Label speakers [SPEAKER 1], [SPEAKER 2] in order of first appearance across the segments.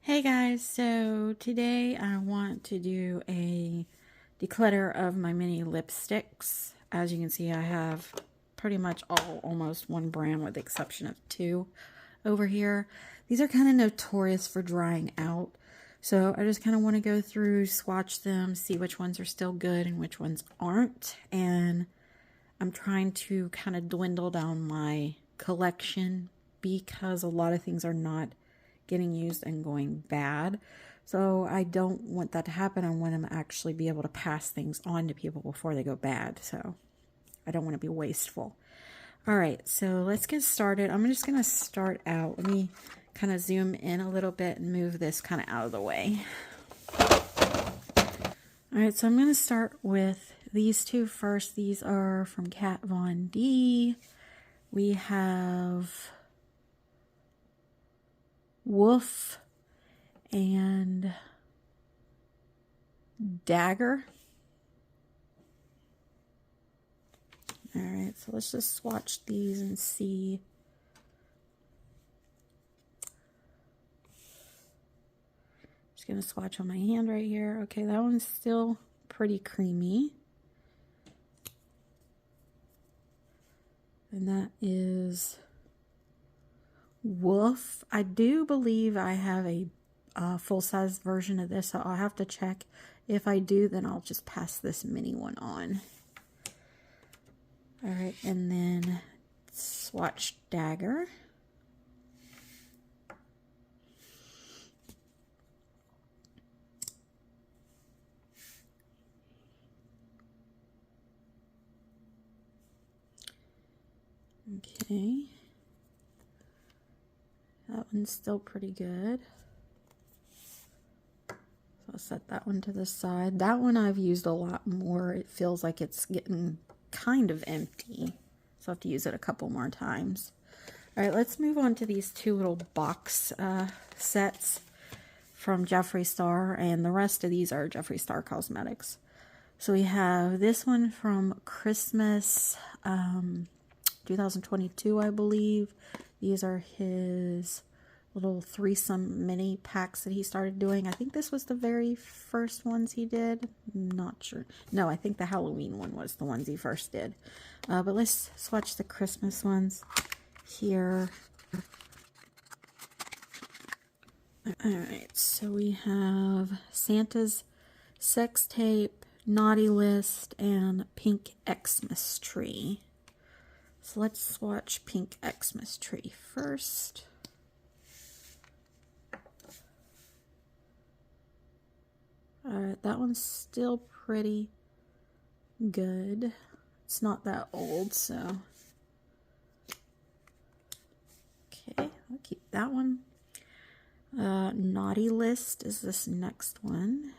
[SPEAKER 1] Hey guys, so today I want to do a declutter of my mini lipsticks. As you can see, I have pretty much almost one brand with the exception of two over here. These are kind of notorious for drying out. So I just kind of want to go through, swatch them, see which ones are still good and which ones aren't. And I'm trying to kind of dwindle down my collection because a lot of things are not getting used and going bad. So I don't want that to happen. I want to actually be able to pass things on to people before they go bad. So I don't want to be wasteful. All right, so let's get started. I'm just going to start out. Let me kind of zoom in a little bit and move this kind of out of the way. All right, so I'm going to start with these two first. These are from Kat Von D. We have Wolf and Dagger. All right, so let's just swatch these and see. Just gonna swatch on my hand right here. Okay, that one's still pretty creamy. And that is Wolf. I do believe I have a full-size version of this, so I'll have to check. If I do, then I'll just pass this mini one on. All right, and then swatch Dagger. Okay. That one's still pretty good. So I'll set that one to the side. That one I've used a lot more. It feels like it's getting kind of empty. So I have to use it a couple more times. All right, let's move on to these two little box sets from Jeffree Star. And the rest of these are Jeffree Star Cosmetics. So we have this one from Christmas 2022, I believe. These are his little threesome mini packs that he started doing. I think this was the very first ones he did. I'm not sure. No, I think the Halloween one was the ones he first did. But let's swatch the Christmas ones here. Alright, so we have Santa's Sex Tape, Naughty List, and Pink Xmas Tree. So let's swatch Pink Xmas Tree first. Alright, that one's still pretty good. It's not that old, so. Okay, I'll keep that one. Naughty List is this next one.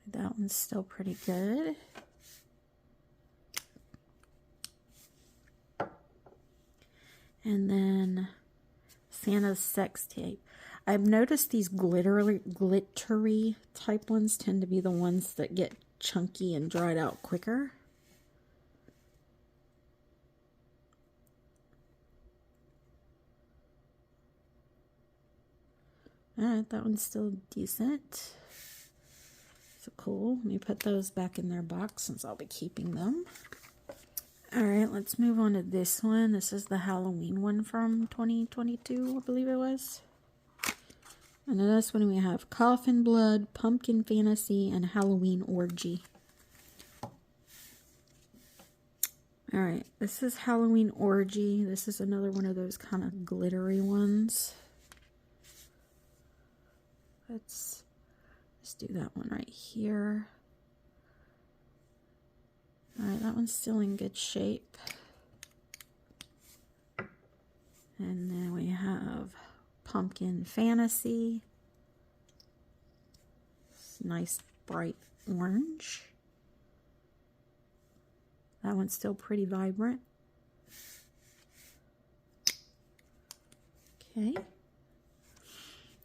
[SPEAKER 1] That one's still pretty good. And then Santa's Sex Tape. I've noticed these glittery type ones tend to be the ones that get chunky and dried out quicker. Alright, that one's still decent. So cool. Let me put those back in their box since I'll be keeping them. Alright, let's move on to this one. This is the Halloween one from 2022, I believe it was. And in this one we have Coffin Blood, Pumpkin Fantasy, and Halloween Orgy. Alright, this is Halloween Orgy. This is another one of those kind of glittery ones. Let's do that one right here. Alright, that one's still in good shape. And then we have Pumpkin Fantasy. It's nice bright orange. That one's still pretty vibrant. Okay.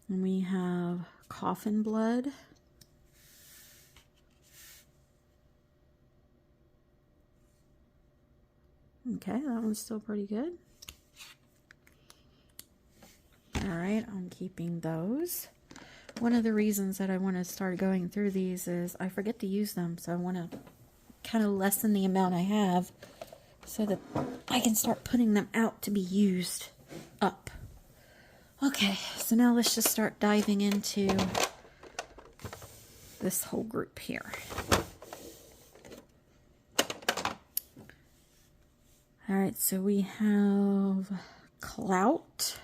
[SPEAKER 1] And we have Coffin Blood. Okay, that one's still pretty good. Alright, I'm keeping those. One of the reasons that I want to start going through these is I forget to use them, so I want to kind of lessen the amount I have so that I can start putting them out to be used up. Okay, so now let's just start diving into this whole group here. Alright, so we have Clout.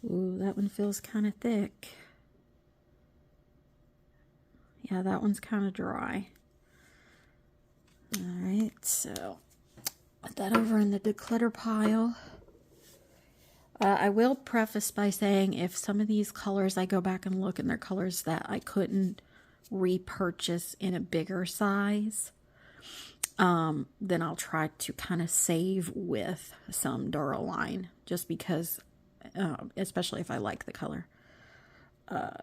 [SPEAKER 1] Ooh, that one feels kind of thick. Yeah, that one's kind of dry. Alright, so put that over in the declutter pile. I will preface by saying if some of these colors I go back and look and they're colors that I couldn't repurchase in a bigger size, then I'll try to kind of save with some Duraline just because, especially if I like the color.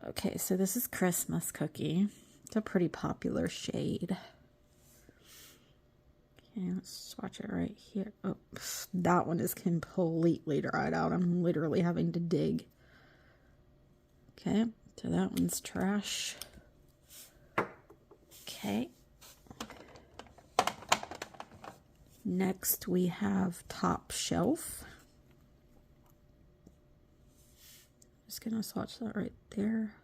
[SPEAKER 1] Okay, so this is Christmas Cookie. It's a pretty popular shade. Okay, let's swatch it right here. Oh, that one is completely dried out. I'm literally having to dig. Okay, so that one's trash. Okay. Next we have Top Shelf. Just gonna swatch that right there.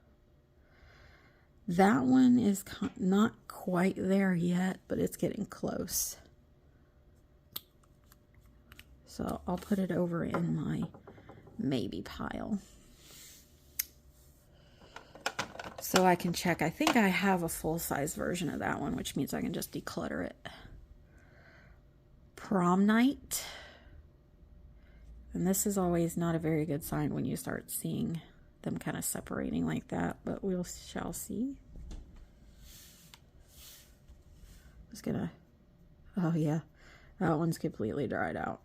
[SPEAKER 1] That one is not quite there yet, but it's getting close. So I'll put it over in my maybe pile. So I can check. I think I have a full-size version of that one, which means I can just declutter it. Prom Night. And this is always not a very good sign when you start seeing them kind of separating like that, but we shall see. Just gonna, oh yeah, that one's completely dried out.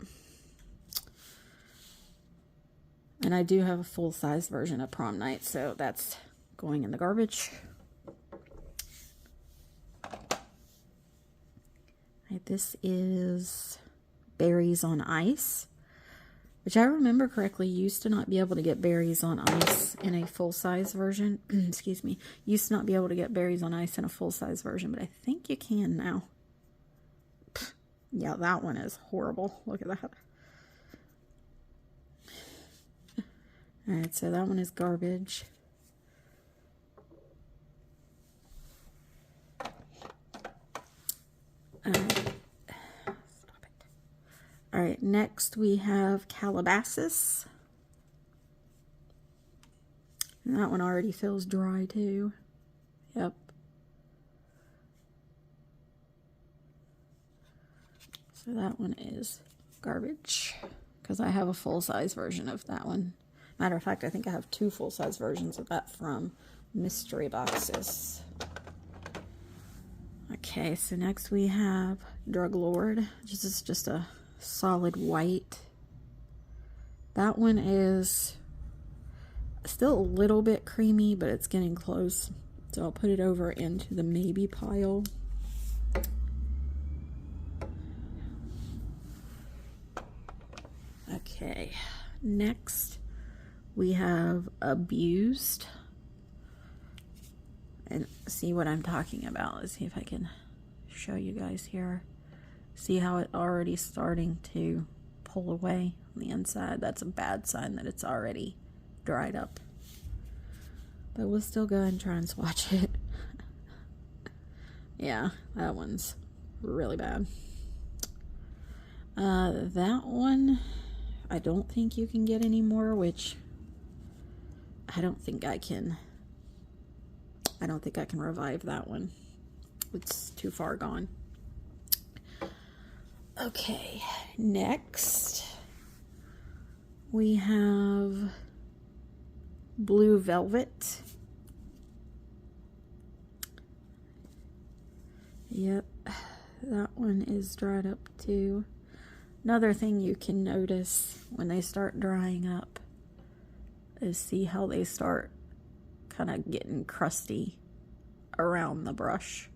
[SPEAKER 1] And I do have a full-size version of Prom Night, so that's going in the garbage. Right, this is Berries on Ice, which I remember correctly used to not be able to get Berries on Ice in a full-size version. Excuse me. Used to not be able to get Berries on Ice in a full-size version, but I think you can now. Yeah, that one is horrible. Look at that. Alright, so that one is garbage. Alright, next we have Calabasas. And that one already feels dry too. Yep. So that one is garbage because I have a full-size version of that one. Matter of fact, I think I have two full-size versions of that from mystery boxes. Okay, so next we have Drug Lord, which is just a solid white. That one is still a little bit creamy, but it's getting close. So I'll put it over into the maybe pile. Okay, next we have Abused. And see what I'm talking about. Let's see if I can show you guys here. See how it already starting to pull away on the inside. That's a bad sign that it's already dried up. But we'll still go and try and swatch it. Yeah, that one's really bad. That one, I don't think you can get anymore, which I don't think I can revive that one. It's too far gone. Okay, next we have Blue Velvet. Yep, that one is dried up too. Another thing you can notice when they start drying up is see how they start kind of getting crusty around the brush.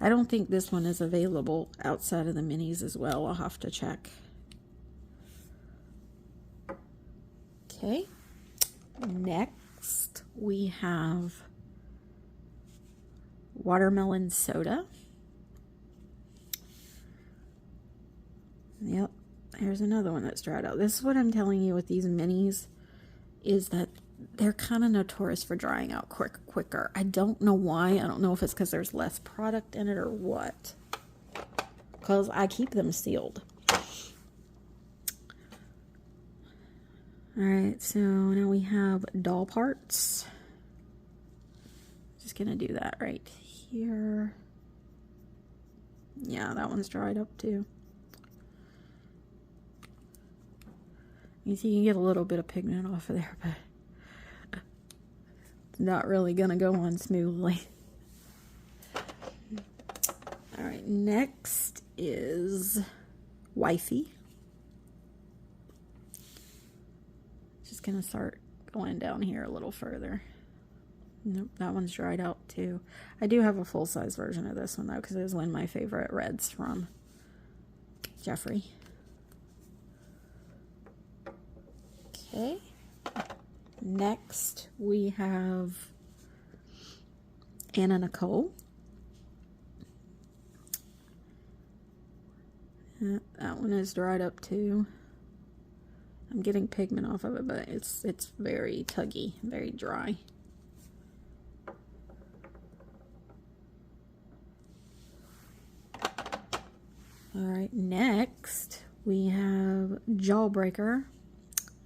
[SPEAKER 1] I don't think this one is available outside of the minis as well. I'll have to check. Okay. Next, we have watermelon soda. Yep, here's another one that's dried out. This is what I'm telling you with these minis, is that they're kind of notorious for drying out quicker. I don't know why. I don't know if it's because there's less product in it or what. Because I keep them sealed. Alright, so now we have doll parts. Just gonna do that right here. Yeah, that one's dried up too. You see, you can get a little bit of pigment off of there, but it's not really gonna go on smoothly. Alright, next is Wifey. Just gonna start going down here a little further. Nope, that one's dried out too. I do have a full-size version of this one though, because it was one of my favorite reds from Jeffree. Okay. Next we have Anna Nicole. That one is dried up too. I'm getting pigment off of it, but it's very tuggy, very dry. Alright, next we have Jawbreaker.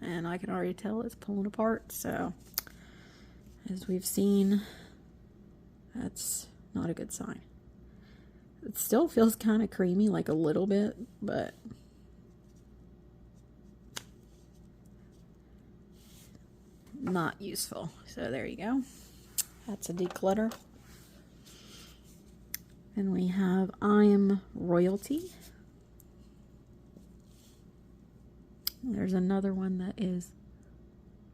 [SPEAKER 1] And I can already tell it's pulling apart, so as we've seen, that's not a good sign. It still feels kind of creamy, like a little bit, but not useful. So there you go. That's a declutter. And we have I Am Royalty. There's another one that is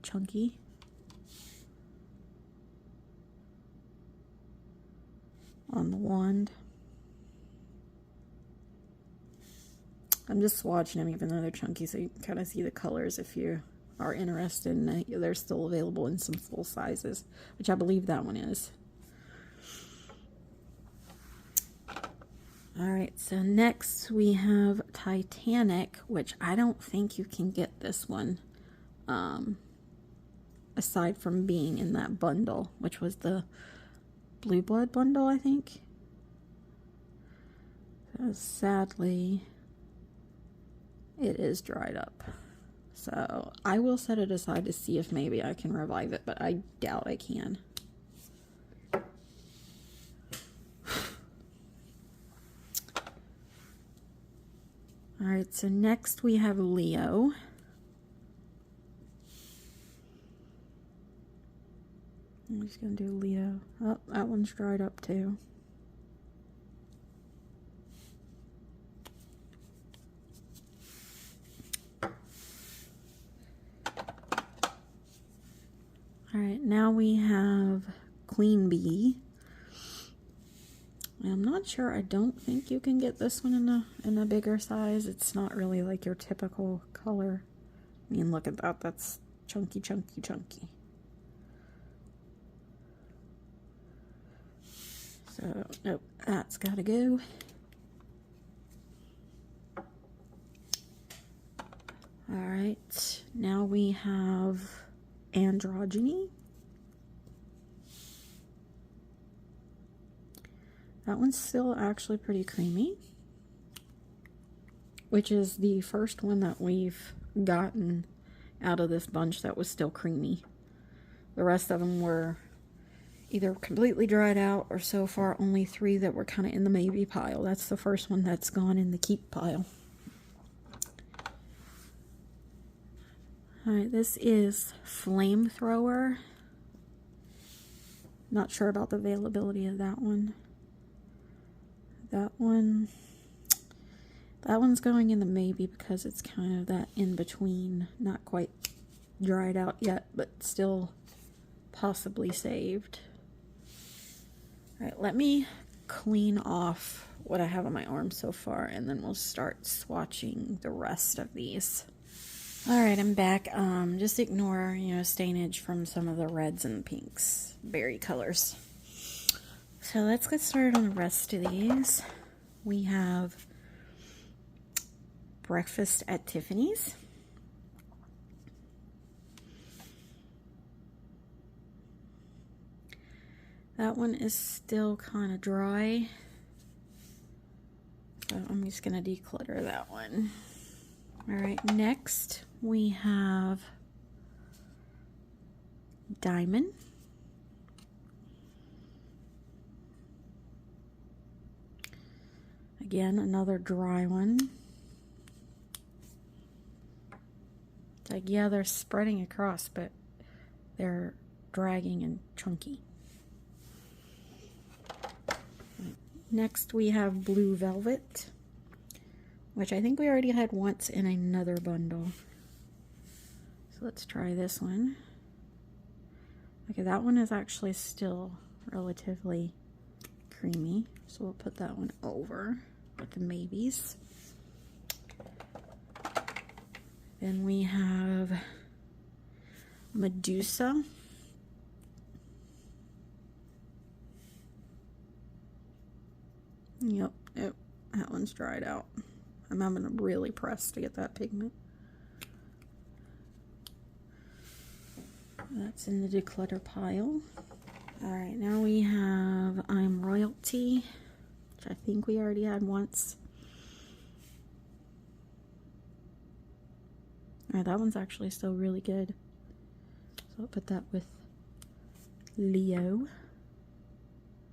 [SPEAKER 1] chunky. On the wand. I'm just swatching them even though they're chunky, so you can kind of see the colors if you are interested in it. They're still available in some full sizes, which I believe that one is. Alright, so next we have Titanic, which I don't think you can get this one aside from being in that bundle, which was the Blue Blood bundle, I think. So sadly, it is dried up. So I will set it aside to see if maybe I can revive it, but I doubt I can. Alright, so next we have Leo. I'm just going to do Leo. Oh, that one's dried up too. Alright, now we have Queen Bee. I'm not sure. I don't think you can get this one in a bigger size. It's not really like your typical color. I mean, look at that. That's chunky, chunky, chunky. So, nope, that's got to go. Alright, now we have Androgyny. That one's still actually pretty creamy, which is the first one that we've gotten out of this bunch that was still creamy. The rest of them were either completely dried out or so far only 3 that were kind of in the maybe pile. That's the first one that's gone in the keep pile. Alright, this is Flamethrower. Not sure about the availability of that one. That one's going in the maybe because it's kind of that in between, not quite dried out yet, but still possibly saved. Alright, let me clean off what I have on my arm so far, and then we'll start swatching the rest of these. Alright, I'm back. Just ignore, stainage from some of the reds and pinks, berry colors. So let's get started on the rest of these. We have Breakfast at Tiffany's. That one is still kind of dry, so I'm just going to declutter that one. Alright, next we have Diamond. Again, another dry one. It's like, yeah, they're spreading across, but they're dragging and chunky. Next we have Blue Velvet, which I think we already had once in another bundle. So let's try this one. Okay, that one is actually still relatively creamy, so we'll put that one over with the maybes. Then we have Medusa. Yep, that one's dried out. I'm having to really press to get that pigment. That's in the declutter pile. Alright, now we have I'm Royalty, which I think we already had once. Alright, that one's actually still really good. So I'll put that with Leo.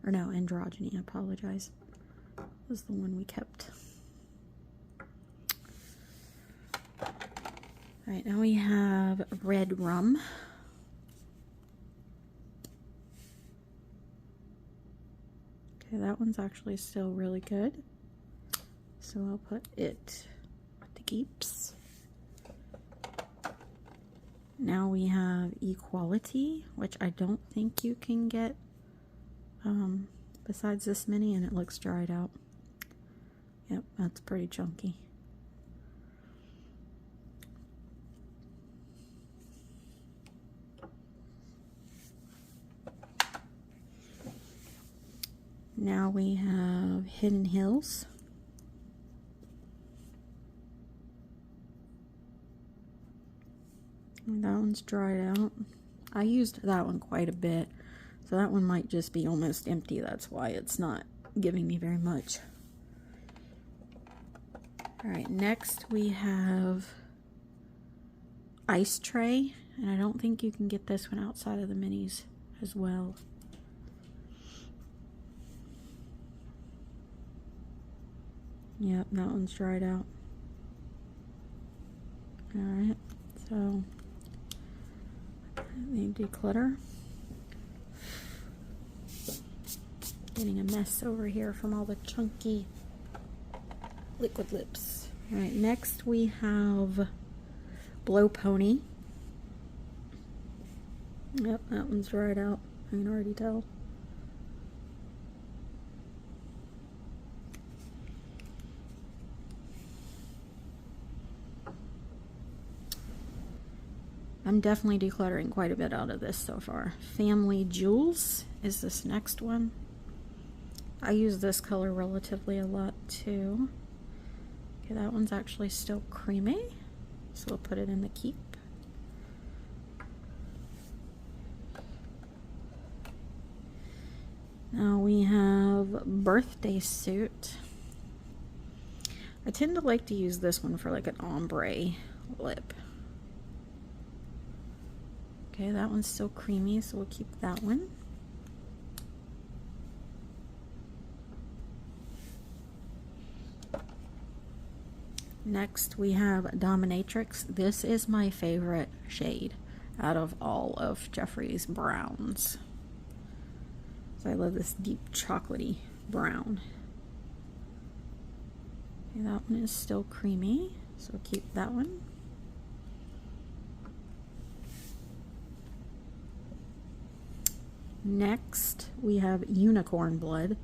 [SPEAKER 1] Or no, Androgyny, I apologize. This is the one we kept. Alright, now we have Red Rum. Okay, that one's actually still really good. So I'll put it with the keeps. Now we have Equality, which I don't think you can get besides this many, and it looks dried out. Yep, that's pretty chunky. Now we have Hidden Hills. And that one's dried out. I used that one quite a bit, so that one might just be almost empty. That's why it's not giving me very much. Alright, next we have Ice Tray, and I don't think you can get this one outside of the minis as well. Yep, that one's dried out. Alright, so the declutter. Getting a mess over here from all the chunky liquid lips. Alright, next we have Blow Pony. Yep, that one's dried out. I can already tell. I'm definitely decluttering quite a bit out of this so far. Family Jewels is this next one. I use this color relatively a lot too. Okay, that one's actually still creamy, so we'll put it in the keep. Now we have Birthday Suit. I tend to like to use this one for like an ombre lip. Okay, that one's still creamy, so we'll keep that one. Next we have Dominatrix. This is my favorite shade out of all of Jeffree's browns. So I love this deep chocolatey brown. Okay, that one is still creamy, so we'll keep that one. Next we have Unicorn Blood.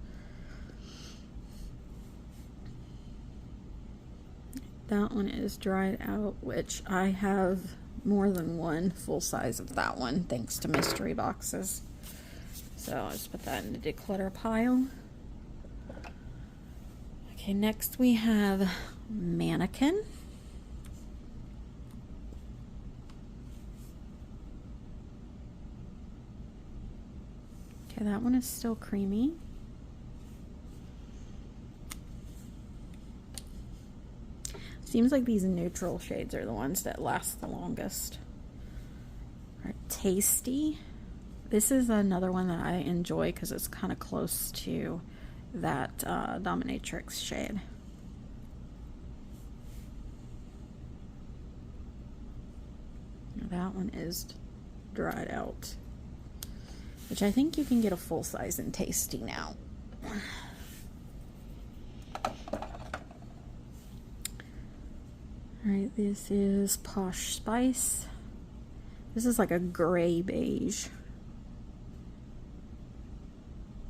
[SPEAKER 1] That one is dried out, which I have more than one full size of that one, thanks to mystery boxes. So I'll just put that in the declutter pile. Okay, next we have mannequin. Okay, that one is still creamy. Seems like these neutral shades are the ones that last the longest. All right, tasty. This is another one that I enjoy because it's kind of close to that dominatrix shade. That one is dried out, which I think you can get a full size in tasty now. Alright, this is Posh Spice. This is like a gray beige.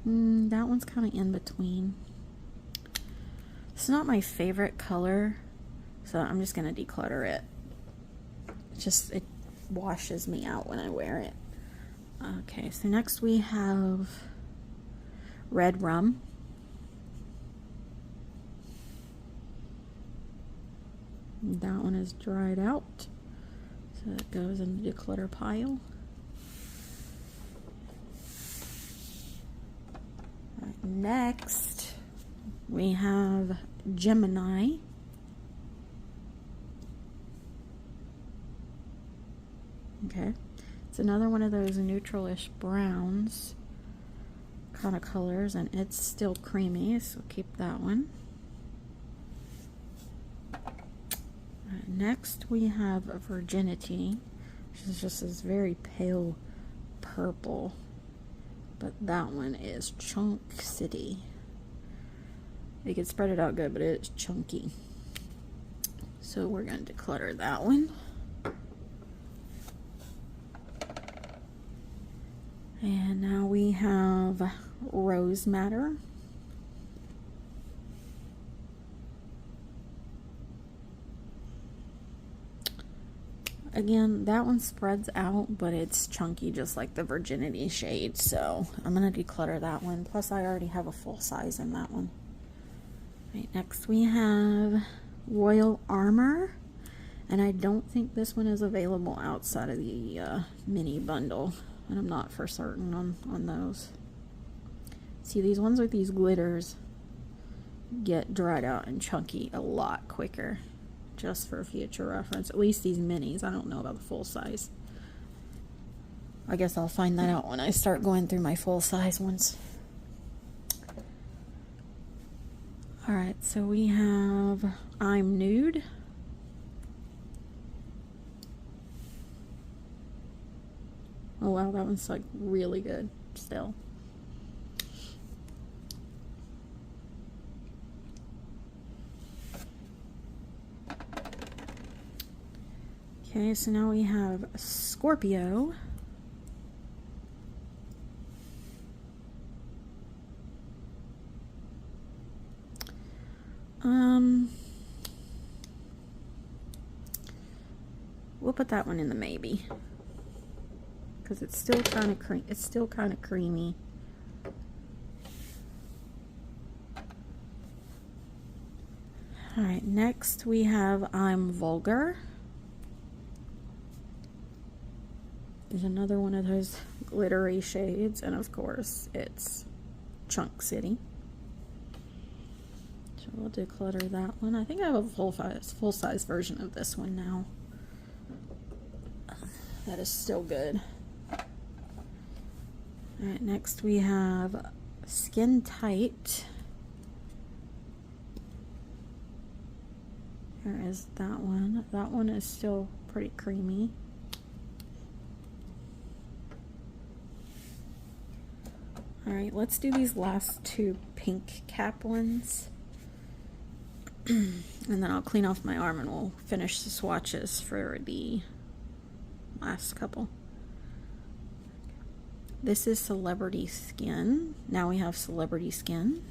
[SPEAKER 1] That one's kind of in between. It's not my favorite color, so I'm just going to declutter it. It washes me out when I wear it. Okay, so next we have Red Rum. That one is dried out, so it goes in the declutter pile. Right, next, we have Gemini. Okay, it's another one of those neutralish browns kind of colors, and it's still creamy, so keep that one. Next we have Virginity, which is just this very pale purple, but that one is Chunk City. You can spread it out good, but it's chunky. So we're going to declutter that one. And now we have Rose Madder. Again, that one spreads out, but it's chunky just like the Virginity shade, so I'm going to declutter that one. Plus, I already have a full size in that one. Right, next we have Royal Armor, and I don't think this one is available outside of the mini bundle, and I'm not for certain on those. See, these ones with these glitters get dried out and chunky a lot quicker. Just for future reference, at least these minis. I don't know about the full size. I guess I'll find that out when I start going through my full size ones. Alright, so we have I'm Nude. Oh wow, that one's like really good still. Okay, so now we have Scorpio. We'll put that one in the maybe, because it's still kind of creamy. All right, next we have I'm Vulgar. There's another one of those glittery shades, and of course it's Chunk City. So we'll declutter that one. I think I have a full size version of this one now. That is still good. Alright, next we have Skin Tight. There is that one. That one is still pretty creamy. Alright, let's do these last two pink cap ones. And then I'll clean off my arm and we'll finish the swatches for the last couple. This is Celebrity Skin. Now we have Celebrity Skin,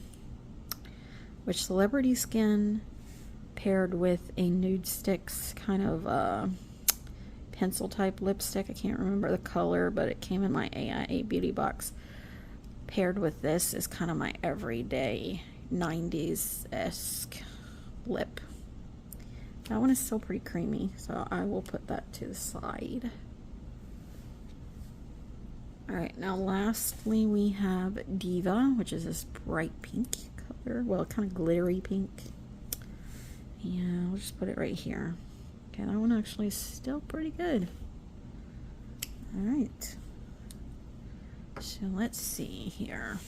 [SPEAKER 1] which Celebrity Skin paired with a Nude Sticks kind of pencil type lipstick. I can't remember the color, but it came in my AIA beauty box. Paired with this is kind of my everyday 90s-esque lip. That one is still pretty creamy, so I will put that to the side. Alright, now lastly we have Diva, which is this bright pink color. Well, kind of glittery pink. And we'll just put it right here. Okay, that one actually is still pretty good. Alright. So let's see here.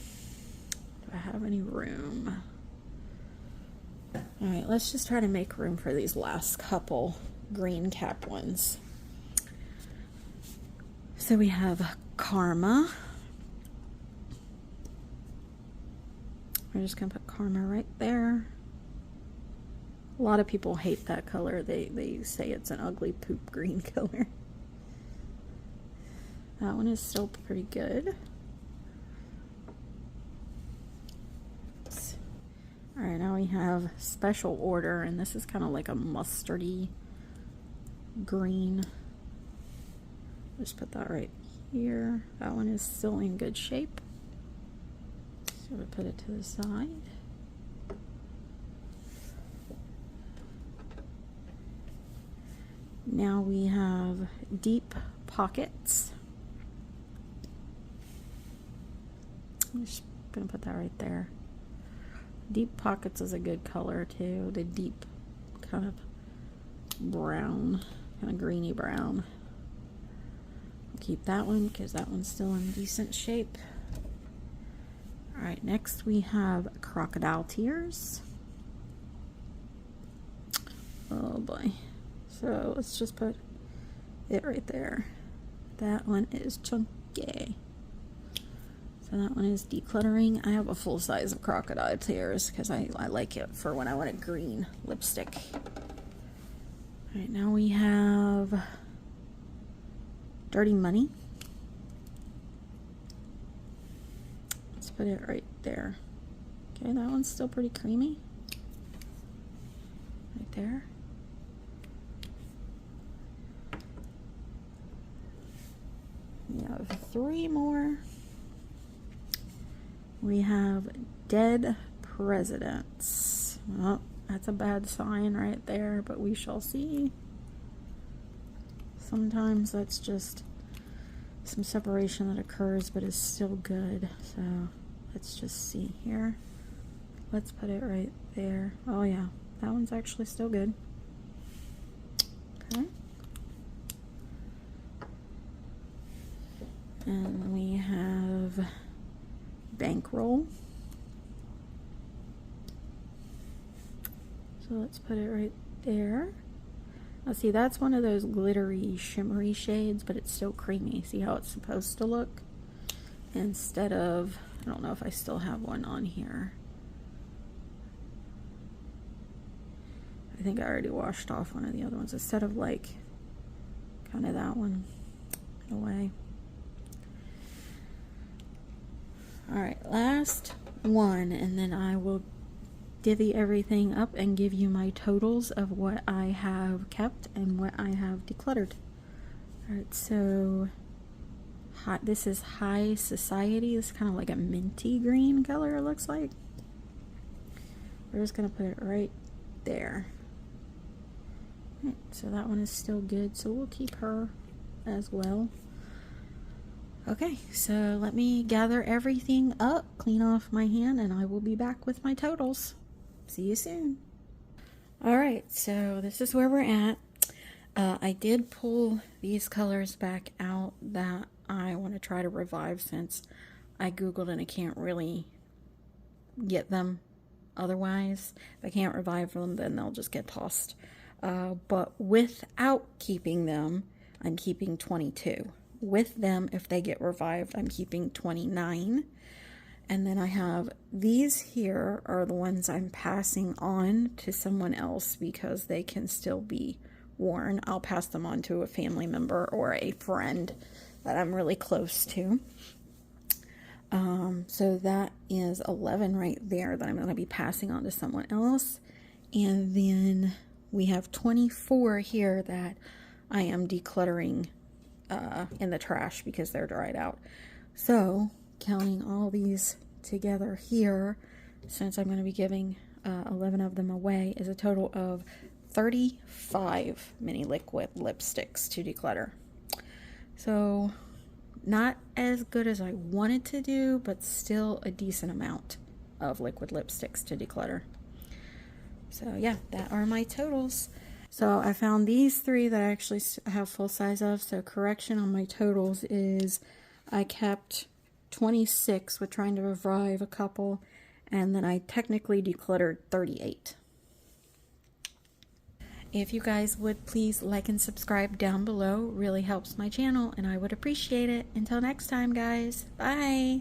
[SPEAKER 1] Do I have any room? Alright, let's just try to make room for these last couple green cap ones. So we have Karma. We're just going to put Karma right there. A lot of people hate that color. They say it's an ugly poop green color. That one is still pretty good. Alright, now we have Special Order, and this is kind of like a mustardy green. Just put that right here. That one is still in good shape. So we'll put it to the side. Now we have Deep Pockets. I'm just going to put that right there. Deep Pockets is a good color too. The deep kind of brown, kind of greeny brown. I'll keep that one because that one's still in decent shape. Alright, next we have Crocodile Tears. Oh boy. So let's just put it right there. That one is chunky. So that one is Decluttering. I have a full size of Crocodile Tears because I like it for when I want a green lipstick. Alright, now we have Dirty Money. Let's put it right there. Okay, that one's still pretty creamy. Right there. We have 3 more. We have Dead Presidents. Oh, that's a bad sign right there, but we shall see. Sometimes that's just some separation that occurs, but is still good. So let's just see here. Let's put it right there. Oh yeah, that one's actually still good. Okay. And we have Bankroll. So let's put it right there. Now see, that's one of those glittery, shimmery shades, but it's still creamy. See how it's supposed to look? Instead of, I don't know if I still have one on here. I think I already washed off one of the other ones. Instead of like, kind of that one, in a way. Alright, last one, and then I will divvy everything up and give you my totals of what I have kept and what I have decluttered. Alright, so this is High Society. It's kind of like a minty green color, it looks like. We're just going to put it right there. Right, so that one is still good, so we'll keep her as well. Okay, so let me gather everything up, clean off my hand, and I will be back with my totals. See you soon. Alright, so this is where we're at. I did pull these colors back out that I want to try to revive since I Googled and I can't really get them otherwise. If I can't revive them, then they'll just get tossed. But without keeping them, I'm keeping 22. With them, if they get revived, I'm keeping 29. And then I have these here are the ones I'm passing on to someone else because they can still be worn. I'll pass them on to a family member or a friend that I'm really close to. So that is 11 right there that I'm going to be passing on to someone else. And then we have 24 here that I am decluttering in the trash because they're dried out. So counting all these together here, since I'm going to be giving 11 of them away, is a total of 35 mini liquid lipsticks to declutter. So not as good as I wanted to do, but still a decent amount of liquid lipsticks to declutter. So yeah, that are my totals. So I found these three that I actually have full size of. So correction on my totals is I kept 26 with trying to revive a couple, and then I technically decluttered 38. If you guys would please like and subscribe down below, really helps my channel and I would appreciate it. Until next time, guys, bye.